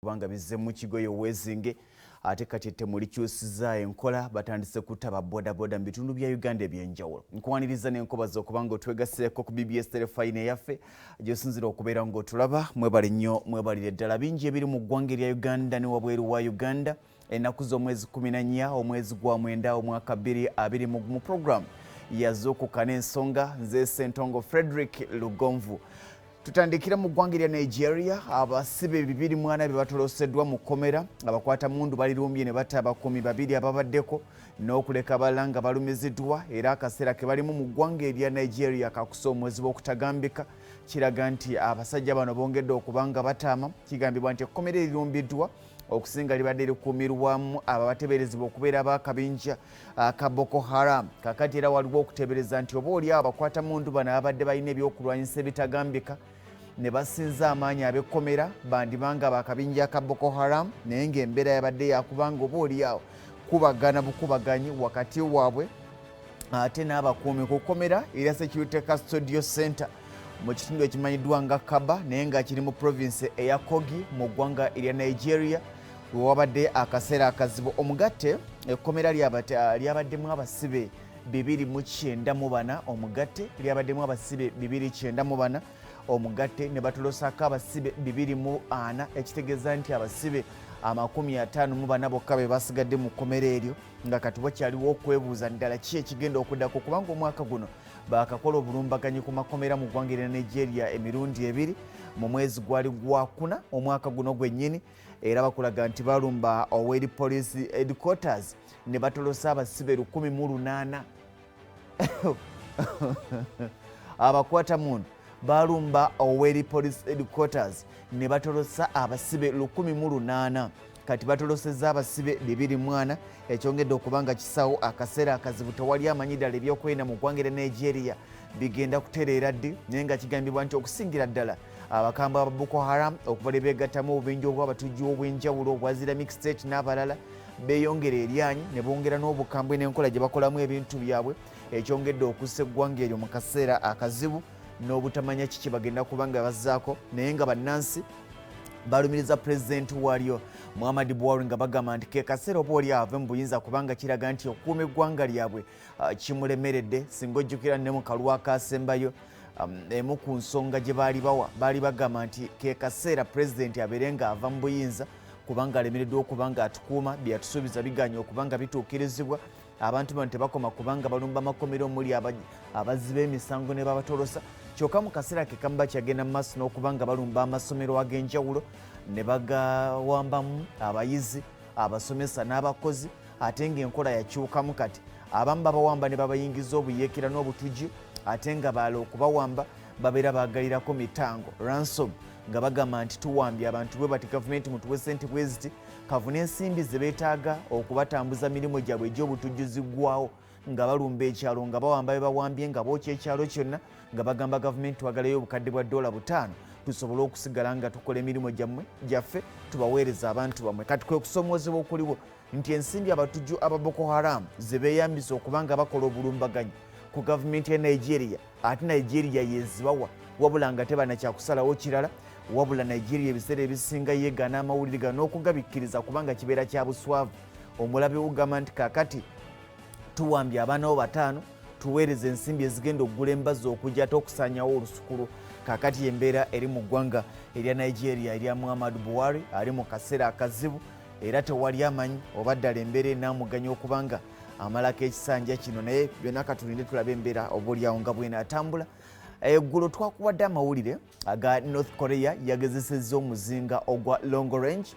kubanga bizze mu kigoyo wezinge ate kati temulikyusiza enkola batandise kutaba boda mu bitundu bya Uganda ebyenjawulo. Nkwaniriza n'enkobazo okubanga otwegaseeko ku BBS telefine yaffe gy'osinzira okubeera ng'otulaba. Mwebale nnyo, mwebalire ddala. Bingi ebiri mu ggwanga erya Uganda ne wabweru wa Uganda ennaku z'omwezi 14 omwezi gwa mwenda omwaka 2020 mu program yazookuka n'ensonga. Nze Ssentongo Frederick Lugonvu. Tutandikira mu ggwanga erya Nigeria, abasibe 240 batoloseddwa mu kkomera, abakwata mundu balirumbye ne batta abakumi 2 ababaddeko n'okuleka abalala nga balumiziddwa, era akaseera ke balimu mu ggwanga erya Nigeria kakusa omwezi w'okutagambika kiraga nti abasajja bano bongedde okubanga bataama. Kigambibwa nti ekkomera erirumbiddwa okusinga libadde likuumirwamu abateeberezebwa okubeera ab'akabinja ka Boko Haram. Kakati era waliwo okuteebereza nti oba oli abakwata mundu bano abadde balina ebyokulwanyisa ebitagambika ne basinza amaanyi ab'ekkomera bandibanga bakabinja ka Boko Haram, naye ng'embeera yabadde yakubanga oba oli awo kubagana bukubaganyi wakati waabwe ate n'abakuumi ku kkomera erya Security Custodial Center mu kitundu ekimanyiddwa nga Kaba naye nga kiri mu province eya Kogi mu ggwanga erya Nigeria. Wabadde akaseera akazibu. Omugatte ekkomera lyabaddemu abasibe 294 omugatte lyabaddemu abasibe 294 omugatte ne batolosako abasibe 204 ekitegeeza nti abasibe 54 bokka be basigadde mu kkomera eryo nga kati wakyaliwo okwebuuza ddala ki ekigenda okuddako kubanga omwaka guno bakakola obulumbaganyi ku makomera mu ggwanga erya Nigeria emirundi ebiri mu mwezi gwali gwakuna omwaka guno gwennyini, era bakulaga nti balumba Oweri Police Headquarters ne batolosa abasibe 108 abakwata mundu balumba Oweri Police Headquarters ne batolosa abasibe 108 kati batoloseza abasibe 240 ekyongedde okubanga kisawo akaseera akazibu tewali amanyi ddala ebyokwenda mu ggwanga erya Nigeria bigenda kutereera ddi, naye nga kigambibwa nti okusingira ddala abakambwe aba Boko Haram okuva beegattamu obubinja obw'abatujju obw'enjawulo obwa Islamic State n'abalala beeyongera eryanyi ne bongera n'obukambwe n'enkola gye bakolamu ebintu byabwe ekyongedde okussa eggwanga eryo mu kaseera akazibu n'obutamanya kiki bagenda kubanga bazzaako, naye nga bannansi balumiriza pulezidenti waalyo Muhammad Buhari nga bagamba nti ke kaseera oba oli ave mu buyinza kubanga kiraga nti okuuma eggwanga lyabwe kimulemeredde. Singa ojjukira ne mu kalwa akaasembayo emu ku nsonga gye baali bagamba nti ke kaseera pulezidenti abeere nga ava mu buyinza kubanga alemereddwa okubanga atukuuma bye yatusuubiza biganya okubanga bituukirizibwa. Abantu bano tebakoma kubanga balumba amakomero omuli abaziba emisango ne babatolosa, kyokka mu kaseera ke kamu bakyagenda mu maaso n'okubanga balumba amasomero ag'enjawulo ne bagawambamu abayizi, abasomesa n'abakozi, ate ng'enkola yakyukamu. Kati abamu babawamba ne babayingiza obuyeekera n'obutujju, ate nga bala okubawamba babeera bagalirako mitango ransom nga bagamba nti tuwambye abantu bwe bati gavumenti mutuwe ssente bwe ziti kavune ensimbi ze beetaaga okubatambuza mirimu gyabwe egy'obutujju ziggwawo, nga balumba ekyalo nga bawamba be bawambye nga bookya ekyalo kyonna nga bagamba gavumenti twagalayo obukadde bwa $5 tusobole okusigala nga tukola emirimu gyaffe tubaweereza abantu bamwe. Kati kwe kusomoozebwa okuliwo nti ensimbi abatujju aba Boko Haram ze beeyambisa okubanga bakola obulumbaganyi ku gavumenti ya Nigeria, ate Nigeria yezibawa wabula nga tebana kyakusalawo kirala, wabula Nigeria ebiseera ebisinga yeegaana amawulire gano n'okugabikkiriza kubanga kibeera kya buswavu. Omulabe ugamba nti kaakati tuwambye abaana bo 5 tuweereza ensimbi ezigenda okugula embazzi okujja ate okusaanyawo olusuku. Kaakati embeera eri mu ggwanga erya Nigeria erya Muhammad Buhari ali mu kaseera akazibu, era tewali amanyi oba ddala embeera enaamuganya okubanga amalako ekisanja kino, naye byonna katulinde tulabe embeera oba oliawo nga bwenaatambula. Eggulo twakuwadde amawulire aga North Korea yagezesezza omuzinga ogwa long range